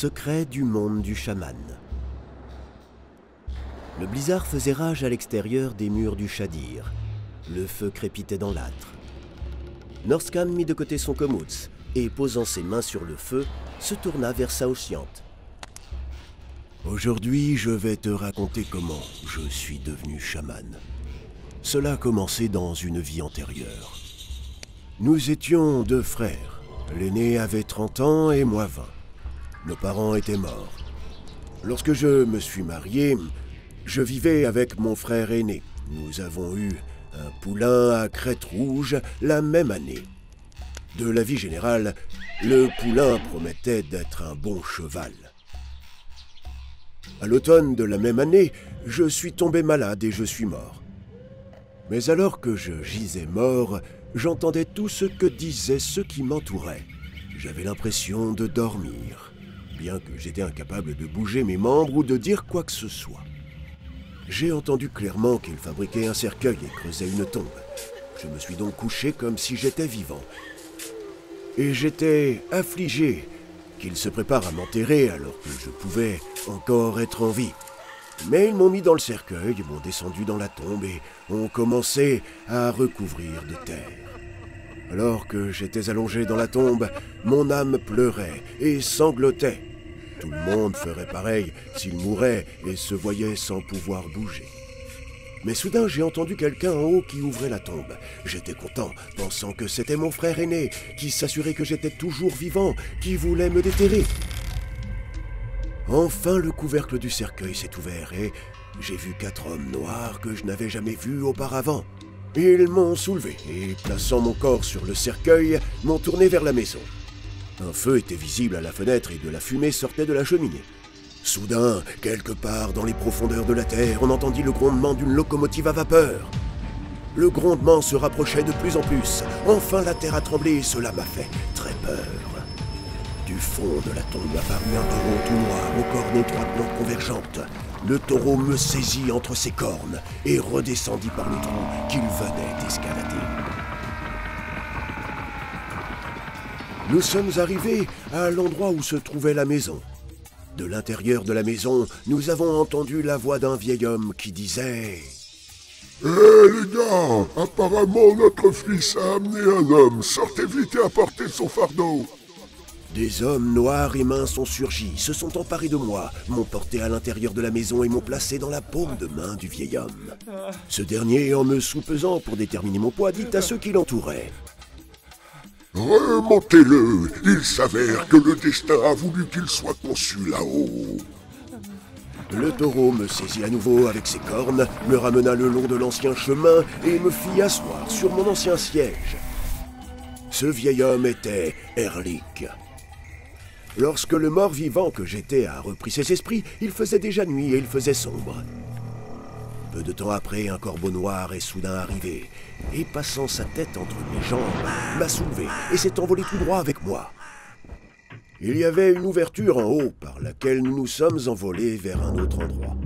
secrets du monde du chaman. Le blizzard faisait rage à l'extérieur des murs du Shadir. Le feu crépitait dans l'âtre. Norscan mit de côté son komots et, posant ses mains sur le feu, se tourna vers Saoshyant. « Aujourd'hui, je vais te raconter comment je suis devenu chaman. Cela a commencé dans une vie antérieure. Nous étions deux frères. L'aîné avait 30 ans et moi 20. Nos parents étaient morts. Lorsque je me suis marié, je vivais avec mon frère aîné. Nous avons eu un poulain à crête rouge la même année. De la vie générale, le poulain promettait d'être un bon cheval. À l'automne de la même année, je suis tombé malade et je suis mort. Mais alors que je gisais mort, j'entendais tout ce que disaient ceux qui m'entouraient. J'avais l'impression de dormir, bien que j'étais incapable de bouger mes membres ou de dire quoi que ce soit. J'ai entendu clairement qu'ils fabriquaient un cercueil et creusaient une tombe. Je me suis donc couché comme si j'étais vivant. Et j'étais affligé qu'ils se préparent à m'enterrer alors que je pouvais encore être en vie. Mais ils m'ont mis dans le cercueil, m'ont descendu dans la tombe et ont commencé à recouvrir de terre. Alors que j'étais allongé dans la tombe, mon âme pleurait et sanglotait. Tout le monde ferait pareil s'il mourait et se voyait sans pouvoir bouger. Mais soudain, j'ai entendu quelqu'un en haut qui ouvrait la tombe. J'étais content, pensant que c'était mon frère aîné, qui s'assurait que j'étais toujours vivant, qui voulait me déterrer. Enfin, le couvercle du cercueil s'est ouvert et j'ai vu 4 hommes noirs que je n'avais jamais vus auparavant. Ils m'ont soulevé et, plaçant mon corps sur le cercueil, m'ont tourné vers la maison. Un feu était visible à la fenêtre et de la fumée sortait de la cheminée. Soudain, quelque part dans les profondeurs de la terre, on entendit le grondement d'une locomotive à vapeur. Le grondement se rapprochait de plus en plus. Enfin, la terre a tremblé et cela m'a fait très peur. Du fond de la tombe apparut un taureau tout noir, aux cornes étroitement convergentes. Le taureau me saisit entre ses cornes et redescendit par le trou qu'il venait d'escalader. Nous sommes arrivés à l'endroit où se trouvait la maison. De l'intérieur de la maison, nous avons entendu la voix d'un vieil homme qui disait « Hé les gars, apparemment notre fils a amené un homme, sortez vite et apportez son fardeau !» Des hommes noirs et minces ont surgi, se sont emparés de moi, m'ont porté à l'intérieur de la maison et m'ont placé dans la paume de main du vieil homme. Ce dernier, en me soupesant pour déterminer mon poids, dit à ceux qui l'entouraient « Remontez-le, il s'avère que le destin a voulu qu'il soit conçu là-haut. » Le taureau me saisit à nouveau avec ses cornes, me ramena le long de l'ancien chemin et me fit asseoir sur mon ancien siège. Ce vieil homme était Erlik. Lorsque le mort-vivant que j'étais a repris ses esprits, il faisait déjà nuit et il faisait sombre. Peu de temps après, un corbeau noir est soudain arrivé, et passant sa tête entre mes jambes, m'a soulevé et s'est envolé tout droit avec moi. Il y avait une ouverture en haut par laquelle nous nous sommes envolés vers un autre endroit.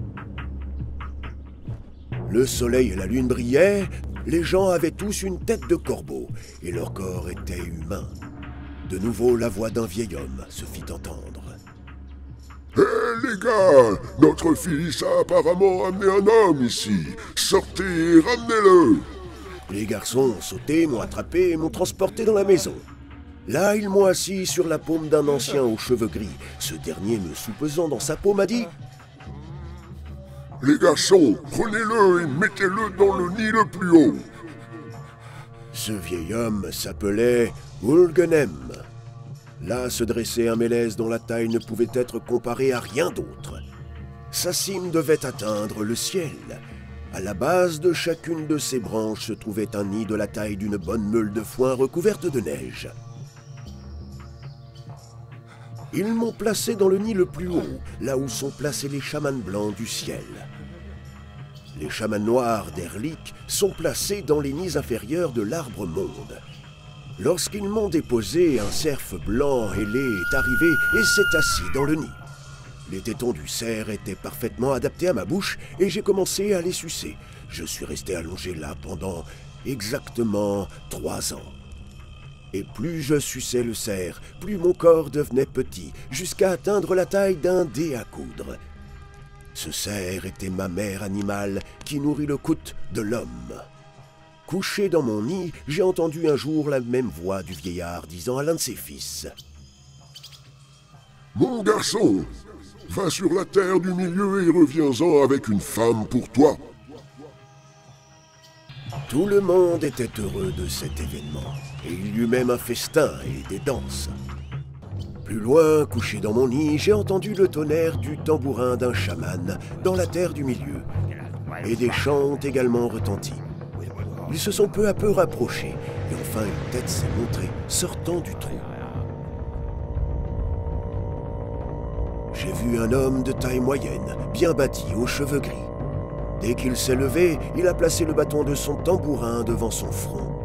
Le soleil et la lune brillaient, les gens avaient tous une tête de corbeau, et leur corps était humain. De nouveau, la voix d'un vieil homme se fit entendre. Hé les gars, notre fils a apparemment amené un homme ici. Sortez et ramenez-le. Les garçons ont sauté, m'ont attrapé et m'ont transporté dans la maison. Là, ils m'ont assis sur la paume d'un ancien aux cheveux gris. Ce dernier, me soupesant dans sa paume, a dit « Les garçons, prenez-le et mettez-le dans le nid le plus haut. » Ce vieil homme s'appelait Ulgenem. Là se dressait un mélèze dont la taille ne pouvait être comparée à rien d'autre. Sa cime devait atteindre le ciel. À la base de chacune de ses branches se trouvait un nid de la taille d'une bonne meule de foin recouverte de neige. Ils m'ont placé dans le nid le plus haut, là où sont placés les chamans blancs du ciel. Les chamans noirs d'Erlik sont placés dans les nids inférieurs de l'arbre monde. Lorsqu'ils m'ont déposé, un cerf blanc ailé est arrivé et s'est assis dans le nid. Les tétons du cerf étaient parfaitement adaptés à ma bouche et j'ai commencé à les sucer. Je suis resté allongé là pendant exactement 3 ans. Et plus je suçais le cerf, plus mon corps devenait petit, jusqu'à atteindre la taille d'un dé à coudre. Ce cerf était ma mère animale qui nourrit le coude de l'homme. Couché dans mon nid, j'ai entendu un jour la même voix du vieillard disant à l'un de ses fils. « Mon garçon, va sur la terre du milieu et reviens-en avec une femme pour toi. » Tout le monde était heureux de cet événement, et il y eut même un festin et des danses. Plus loin, couché dans mon nid, j'ai entendu le tonnerre du tambourin d'un chaman dans la terre du milieu, et des chants ont également retenti. Ils se sont peu à peu rapprochés, et enfin une tête s'est montrée, sortant du trou. J'ai vu un homme de taille moyenne, bien bâti, aux cheveux gris. Dès qu'il s'est levé, il a placé le bâton de son tambourin devant son front.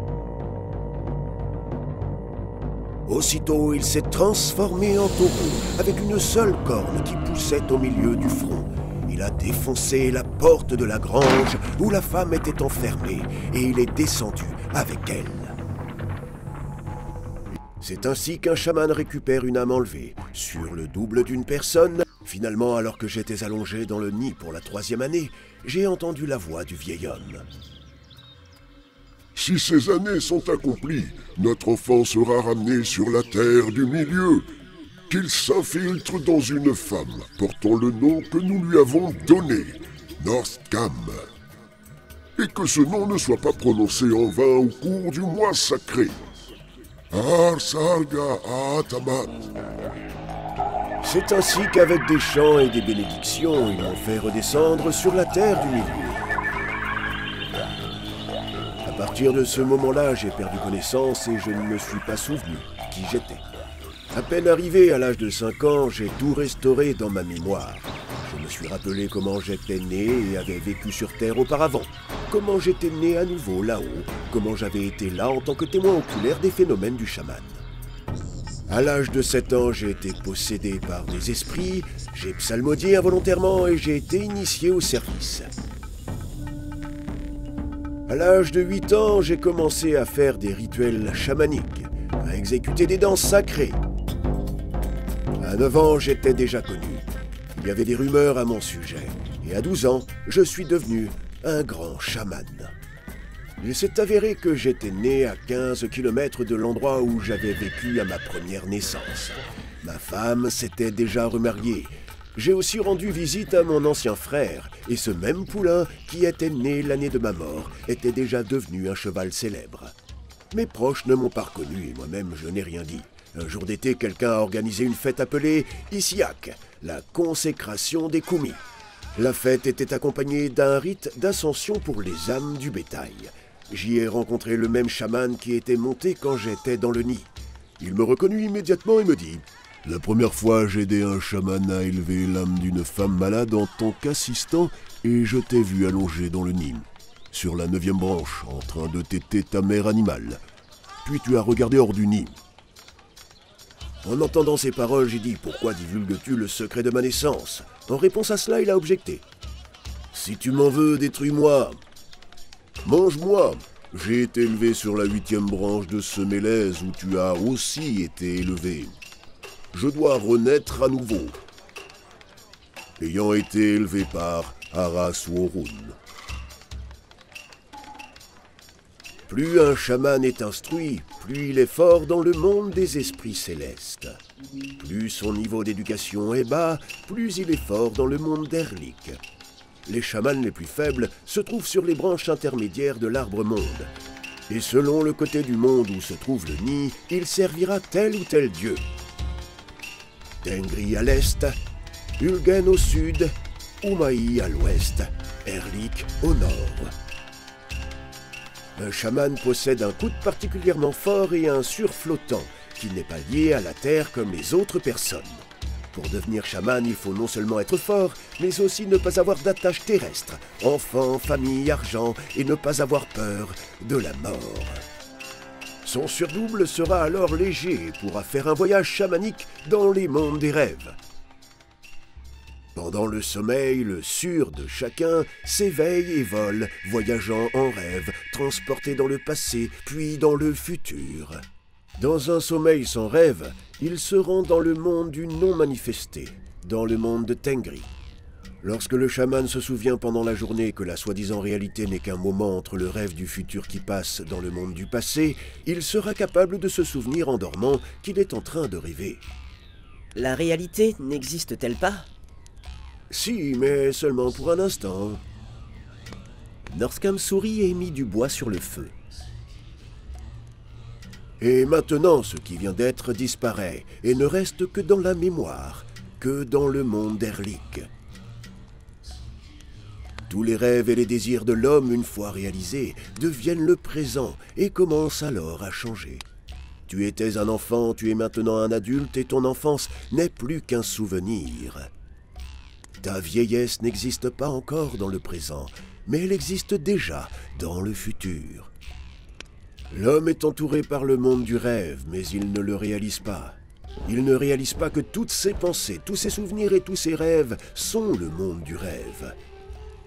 Aussitôt, il s'est transformé en taureau, avec une seule corne qui poussait au milieu du front. Il a défoncé la porte de la grange où la femme était enfermée, et il est descendu avec elle. C'est ainsi qu'un chaman récupère une âme enlevée, sur le double d'une personne. Finalement, alors que j'étais allongé dans le nid pour la 3e année, j'ai entendu la voix du vieil homme. « Si ces années sont accomplies, notre enfant sera ramené sur la terre du milieu. Qu'il s'infiltre dans une femme, portant le nom que nous lui avons donné, Northcam. Et que ce nom ne soit pas prononcé en vain au cours du mois sacré. Arsarga Atamat. » C'est ainsi qu'avec des chants et des bénédictions, ils m'ont fait redescendre sur la terre du milieu. À partir de ce moment-là, j'ai perdu connaissance et je ne me suis pas souvenu qui j'étais. À peine arrivé à l'âge de 5 ans, j'ai tout restauré dans ma mémoire. Je me suis rappelé comment j'étais né et avais vécu sur Terre auparavant. Comment j'étais né à nouveau là-haut. Comment j'avais été là en tant que témoin oculaire des phénomènes du chaman. À l'âge de 7 ans, j'ai été possédé par des esprits, j'ai psalmodié involontairement et j'ai été initié au service. À l'âge de 8 ans, j'ai commencé à faire des rituels chamaniques, à exécuter des danses sacrées. À 9 ans, j'étais déjà connu. Il y avait des rumeurs à mon sujet. Et à 12 ans, je suis devenu un grand chaman. Il s'est avéré que j'étais né à 15 km de l'endroit où j'avais vécu à ma première naissance. Ma femme s'était déjà remariée. J'ai aussi rendu visite à mon ancien frère, et ce même poulain, qui était né l'année de ma mort, était déjà devenu un cheval célèbre. Mes proches ne m'ont pas reconnu et moi-même je n'ai rien dit. Un jour d'été, quelqu'un a organisé une fête appelée Isiak, la consécration des Koumis. La fête était accompagnée d'un rite d'ascension pour les âmes du bétail. J'y ai rencontré le même chaman qui était monté quand j'étais dans le nid. Il me reconnut immédiatement et me dit « La première fois, j'ai aidé un chaman à élever l'âme d'une femme malade en tant qu'assistant et je t'ai vu allongé dans le nid, sur la 9e branche, en train de téter ta mère animale. Puis tu as regardé hors du nid. » En entendant ces paroles, j'ai dit « Pourquoi divulgues-tu le secret de ma naissance ?» En réponse à cela, il a objecté « Si tu m'en veux, détruis-moi. Mange-moi. J'ai été élevé sur la 8e branche de ce mélèze où tu as aussi été élevé. Je dois renaître à nouveau. Ayant été élevé par Arasworun. » Plus un chaman est instruit, plus il est fort dans le monde des esprits célestes. Plus son niveau d'éducation est bas, plus il est fort dans le monde d'Erlik. Les chamans les plus faibles se trouvent sur les branches intermédiaires de l'arbre monde. Et selon le côté du monde où se trouve le nid, il servira tel ou tel dieu. Tengri à l'est, Ulgen au sud, Umaï à l'ouest, Erlik au nord. Un chaman possède un coude particulièrement fort et un surflottant, qui n'est pas lié à la terre comme les autres personnes. Pour devenir chaman, il faut non seulement être fort, mais aussi ne pas avoir d'attache terrestre, enfants, famille, argent, et ne pas avoir peur de la mort. Son surdouble sera alors léger et pourra faire un voyage chamanique dans les mondes des rêves. Pendant le sommeil, le sur de chacun s'éveille et vole, voyageant en rêve, transporté dans le passé, puis dans le futur. Dans un sommeil sans rêve, il se rend dans le monde du non manifesté, dans le monde de Tengri. Lorsque le chaman se souvient pendant la journée que la soi-disant réalité n'est qu'un moment entre le rêve du futur qui passe dans le monde du passé, il sera capable de se souvenir en dormant qu'il est en train de rêver. La réalité n'existe-t-elle pas? Si, mais seulement pour un instant. Norscam sourit et mit du bois sur le feu. Et maintenant, ce qui vient d'être disparaît et ne reste que dans la mémoire, que dans le monde d'Erlik. Tous les rêves et les désirs de l'homme, une fois réalisés, deviennent le présent et commencent alors à changer. Tu étais un enfant, tu es maintenant un adulte et ton enfance n'est plus qu'un souvenir. Ta vieillesse n'existe pas encore dans le présent, mais elle existe déjà dans le futur. L'homme est entouré par le monde du rêve, mais il ne le réalise pas. Il ne réalise pas que toutes ses pensées, tous ses souvenirs et tous ses rêves sont le monde du rêve.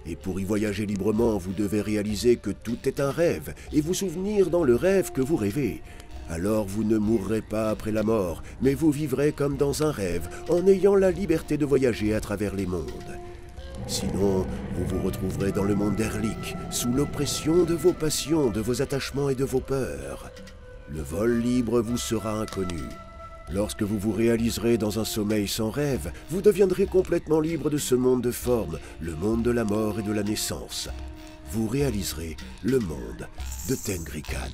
Et pour y voyager librement, vous devez réaliser que tout est un rêve et vous souvenir dans le rêve que vous rêvez. Alors vous ne mourrez pas après la mort, mais vous vivrez comme dans un rêve, en ayant la liberté de voyager à travers les mondes. Sinon, vous vous retrouverez dans le monde d'Erlik, sous l'oppression de vos passions, de vos attachements et de vos peurs. Le vol libre vous sera inconnu. Lorsque vous vous réaliserez dans un sommeil sans rêve, vous deviendrez complètement libre de ce monde de forme, le monde de la mort et de la naissance. Vous réaliserez le monde de Tengri Khan.